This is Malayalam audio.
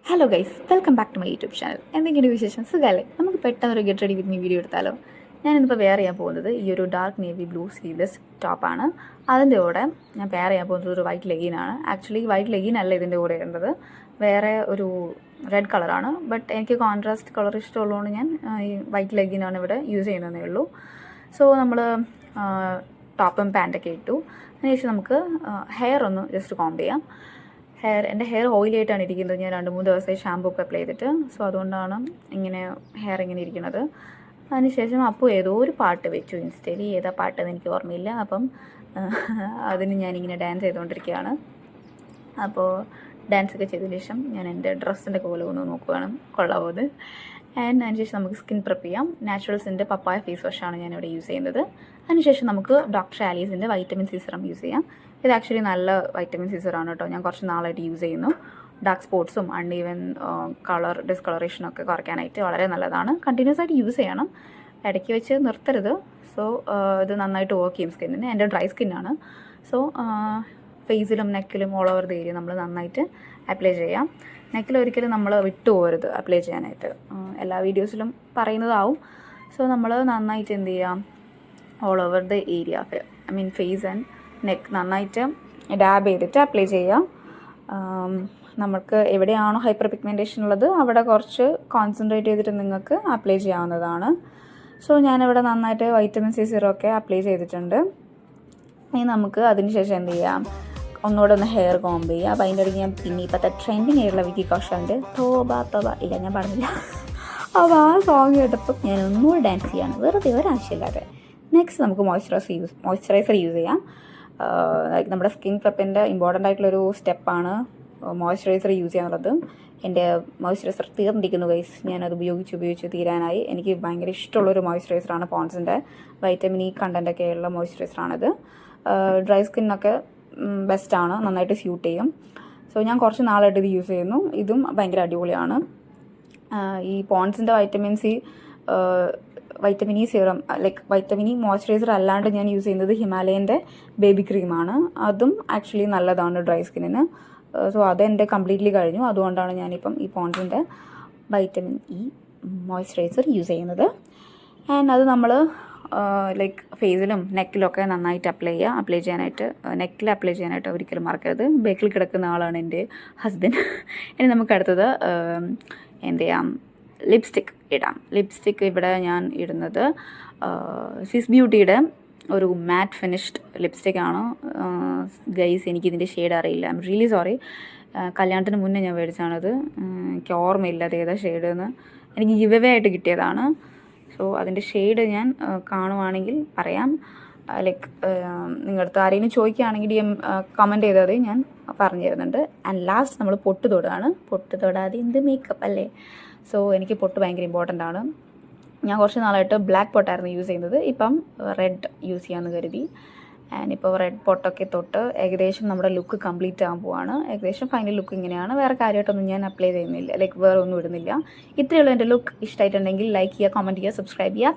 Hello guys, welcome back to my YouTube channel. എന്തെങ്കിലും വിശേഷം? സുഖമല്ലേ? നമുക്ക് പെട്ടെന്നൊരു get ready with me video എടുത്താലോ? ഞാനിന്നിപ്പോൾ വെയർ ചെയ്യാൻ പോകുന്നത് ഈ ഒരു ഡാർക്ക് നേവി ബ്ലൂ സ്ലീവ്ലെസ് ടോപ്പാണ്. അതിൻ്റെ കൂടെ ഞാൻ വെയർ ചെയ്യാൻ പോകുന്നത് ഒരു വൈറ്റ് ലെഗിനാണ്. ആക്ച്വലി വൈറ്റ് ലെഗിൻ അല്ല ഇതിൻ്റെ കൂടെ ഇടേണ്ടത്, വേറെ ഒരു റെഡ് കളറാണ്. ബട്ട് എനിക്ക് കോൺട്രാസ്റ്റ് കളർ ഇഷ്ടമുള്ളതുകൊണ്ട് ഞാൻ ഈ വൈറ്റ് ലെഗിനാണ് ഇവിടെ യൂസ് ചെയ്യുന്നതേ ഉള്ളൂ. സോ നമ്മൾ ടോപ്പും പാൻറ്റൊക്കെ ഇട്ടു. അതിനുശേഷം നമുക്ക് ഹെയർ ഒന്ന് ജസ്റ്റ് കോംബ് ചെയ്യാം. എൻ്റെ ഹെയർ ഓയിലി ആയിട്ടാണ് ഇരിക്കുന്നത്. ഞാൻ 2-3 ദിവസമായി ഷാമ്പൂ ഒക്കെ അപ്ലൈ ചെയ്തിട്ട്. സോ അതുകൊണ്ടാണ് ഇങ്ങനെ ഹെയർ ഇങ്ങനെ ഇരിക്കുന്നത്. അതിനുശേഷം അപ്പോൾ ഏതോ ഒരു പാട്ട് വെച്ചു ഇൻസ്റ്റയിൽ. ഏതാ പാട്ടെന്ന് എനിക്ക് ഓർമ്മയില്ല. അപ്പം അതിന് ഞാനിങ്ങനെ ഡാൻസ് ചെയ്തുകൊണ്ടിരിക്കുകയാണ്. അപ്പോൾ ഡാൻസൊക്കെ ചെയ്തതിന് ശേഷം ഞാൻ എൻ്റെ ഡ്രസ്സിൻ്റെ കോലം ഒന്ന് നോക്കുകയാണ്, കൊള്ളാവോ അത്. ആൻഡ് അതിനുശേഷം നമുക്ക് സ്കിൻ പ്രെപ്പ് ചെയ്യാം. നാച്ചുറൽസിൻ്റെ പപ്പായ ഫേസ് വാഷാണ് ഞാനിവിടെ യൂസ് ചെയ്യുന്നത്. അതിനുശേഷം നമുക്ക് ഡോക്ടർ ആലീസിൻ്റെ വൈറ്റമിൻ സി സിറം യൂസ് ചെയ്യാം. ഇത് ആക്ച്വലി നല്ല വൈറ്റമിൻ സി സിറാണ് കേട്ടോ. ഞാൻ കുറച്ച് നാളായിട്ട് യൂസ് ചെയ്യുന്നു. ഡാർക്ക് സ്പോട്ട്സും അൺഈവൻ കളർ ഡിസ്കളറേഷനൊക്കെ കുറയ്ക്കാനായിട്ട് വളരെ നല്ലതാണ്. കണ്ടിന്യൂസ് ആയിട്ട് യൂസ് ചെയ്യണം, ഇടയ്ക്ക് വെച്ച് നിർത്തരുത്. സോ ഇത് നന്നായിട്ട് വർക്ക് ചെയ്യും സ്കിന്നിന്. എൻ്റെ ഡ്രൈ സ്കിന്നാണ്. സോ ഫേസിലും നെക്കിലും ഓൾ ഓവർ ദ ഏരിയ നമ്മൾ നന്നായിട്ട് അപ്ലൈ ചെയ്യാം. നെക്കിൽ ഒരിക്കലും നമ്മൾ വിട്ടു പോകരുത് അപ്ലൈ ചെയ്യാനായിട്ട്. എല്ലാ വീഡിയോസിലും പറയുന്നതാവും. സോ നമ്മൾ നന്നായിട്ട് എന്ത് ചെയ്യാം, all over the area, I mean face and neck നന്നായിട്ട് ഡാബ് ചെയ്തിട്ട് അപ്ലൈ ചെയ്യാം. നമുക്ക് എവിടെയാണോ ഹൈപ്പർ പിഗ്മെൻറ്റേഷൻ ഉള്ളത് അവിടെ കുറച്ച് കോൺസെൻട്രേറ്റ് ചെയ്തിട്ട് നിങ്ങൾക്ക് അപ്ലൈ ചെയ്യാവുന്നതാണ്. സോ ഞാനിവിടെ നന്നായിട്ട് വൈറ്റമിൻ സി സിറം ഒക്കെ അപ്ലൈ ചെയ്തിട്ടുണ്ട്. ഇനി നമുക്ക് അതിന് ശേഷം എന്ത് ചെയ്യാം, ഒന്നുകൂടെ ഒന്ന് ഹെയർ കോംബ് ചെയ്യുക. അപ്പോൾ അതിൻ്റെ ഇടയ്ക്ക് ഞാൻ പിന്നെ ഇപ്പോഴത്തെ ട്രെൻഡിങ് ആയിട്ടുള്ള വിക്കി കൗശലിൻ്റെ തോബ ഇല്ല, ഞാൻ പറഞ്ഞില്ല. അപ്പോൾ ആ സോങ് കേട്ടപ്പോൾ ഞാൻ ഒന്നുകൂടെ ഡാൻസ് ചെയ്യാണ്, വെറുതെ ഒരാവശ്യമില്ലാതെ. നെക്സ്റ്റ് നമുക്ക് മോയ്സ്ചറൈസർ യൂസ് ചെയ്യാം. നമ്മുടെ സ്കിൻ പ്രെപ്പിൻ്റെ ഇമ്പോർട്ടൻ്റ് ആയിട്ടുള്ളൊരു സ്റ്റെപ്പാണ് മോയ്സ്ചറൈസർ യൂസ് ചെയ്യാനുള്ളത്. എൻ്റെ മോയ്സ്ചറൈസർ തീർന്നിരിക്കുന്നു ഗൈസ്. ഞാനത് ഉപയോഗിച്ച് തീരാനായി. എനിക്ക് ഭയങ്കര ഇഷ്ടമുള്ളൊരു മോയ്സ്ചറൈസറാണ് പോൺസിൻ്റെ വൈറ്റമിൻ ഇ കണ്ടൻ്റൊക്കെ ഉള്ള മോയ്സ്ചറൈസറാണിത്. ഡ്രൈ സ്കിന്നൊക്കെ ബെസ്റ്റാണ്, നന്നായിട്ട് സ്യൂട്ട് ചെയ്യും. സോ ഞാൻ കുറച്ച് നാളായിട്ട് ഇത് യൂസ് ചെയ്യുന്നു. ഇതും ഭയങ്കര അടിപൊളിയാണ്. ഈ പോൺസിൻ്റെ vitamin E serum, like vitamin E moisturiser അല്ലാണ്ട് ഞാൻ യൂസ് ചെയ്യുന്നത് ഹിമാലയൻ്റെ ബേബി ക്രീമാണ്. അതും ആക്ച്വലി നല്ലതാണ് ഡ്രൈ സ്കിന്നിന്. സോ അതെൻ്റെ കംപ്ലീറ്റ്ലി കഴിഞ്ഞു. അതുകൊണ്ടാണ് ഞാനിപ്പം ഈ പോൺസിൻ്റെ വൈറ്റമിൻ ഇ മോയ്സ്ചറൈസർ യൂസ് ചെയ്യുന്നത്. ആൻഡ് അത് നമ്മൾ ലൈക്ക് ഫേസിലും നെക്കിലൊക്കെ നന്നായിട്ട് അപ്ലൈ ചെയ്യാനായിട്ട് നെക്കിൽ അപ്ലൈ ചെയ്യാനായിട്ട് ഒരിക്കലും മറക്കരുത്. ബേക്കിൽ കിടക്കുന്ന ആളാണ് എൻ്റെ ഹസ്ബൻഡ്. ഇനി നമുക്ക് അടുത്തത് എന്ത് ചെയ്യാം, ലിപ്സ്റ്റിക്ക് ഇടാം. ലിപ്സ്റ്റിക്ക് ഇവിടെ ഞാൻ ഇടുന്നത് സിസ് ബ്യൂട്ടിയുടെ ഒരു മാറ്റ് ഫിനിഷ്ഡ് ലിപ്സ്റ്റിക്കാണ് ഗൈസ്. എനിക്കിതിൻ്റെ ഷെയ്ഡ് അറിയില്ല, ഐ എം റിയലി സോറി. കല്യാണത്തിന് മുന്നേ ഞാൻ മേടിച്ചാണത്. എനിക്ക് ഓർമ്മയില്ല അത് ഏതാ ഷെയ്ഡ് എന്ന്. എനിക്ക് ഗിവ് അവേ ആയിട്ട് കിട്ടിയതാണ്. സോ അതിൻ്റെ ഷെയ്ഡ് ഞാൻ കാണുവാണെങ്കിൽ പറയാം. ലൈക്ക് നിങ്ങളടുത്ത് ആരെങ്കിലും ചോദിക്കുകയാണെങ്കിൽ കമൻറ്റ് ചെയ്താൽ ഞാൻ പറഞ്ഞു തരുന്നുണ്ട്. ആൻഡ് ലാസ്റ്റ് നമ്മൾ പൊട്ട് തൊടുകയാണ്. പൊട്ട് തൊടാതെ എന്ത് മേക്കപ്പ് അല്ലേ. സോ എനിക്ക് പൊട്ട് ഭയങ്കര ഇമ്പോർട്ടൻ്റ് ആണ്. ഞാൻ കുറച്ച് നാളായിട്ട് ബ്ലാക്ക് പൊട്ടായിരുന്നു യൂസ് ചെയ്യുന്നത്. ഇപ്പം റെഡ് യൂസ് ചെയ്യാമെന്ന് കരുതി. ആൻഡ് ഇപ്പോൾ റെഡ് പൊട്ടൊക്കെ തൊട്ട് ഏകദേശം നമ്മുടെ ലുക്ക് കംപ്ലീറ്റ് ആകാൻ പോവാണ്. ഏകദേശം ഫൈനൽ ലുക്ക് ഇങ്ങനെയാണ്. വേറെ കാര്യമായിട്ടൊന്നും ഞാൻ അപ്ലൈ ചെയ്യുന്നില്ല, ലൈക്ക് വേറെ ഒന്നും ഇടുന്നില്ല. ഇത്രയുള്ള എൻ്റെ ലുക്ക് ഇഷ്ടമായിട്ടുണ്ടെങ്കിൽ ലൈക്ക് ചെയ്യുക, കമൻറ്റ് ചെയ്യുക, സബ്സ്ക്രൈബ് ചെയ്യുക.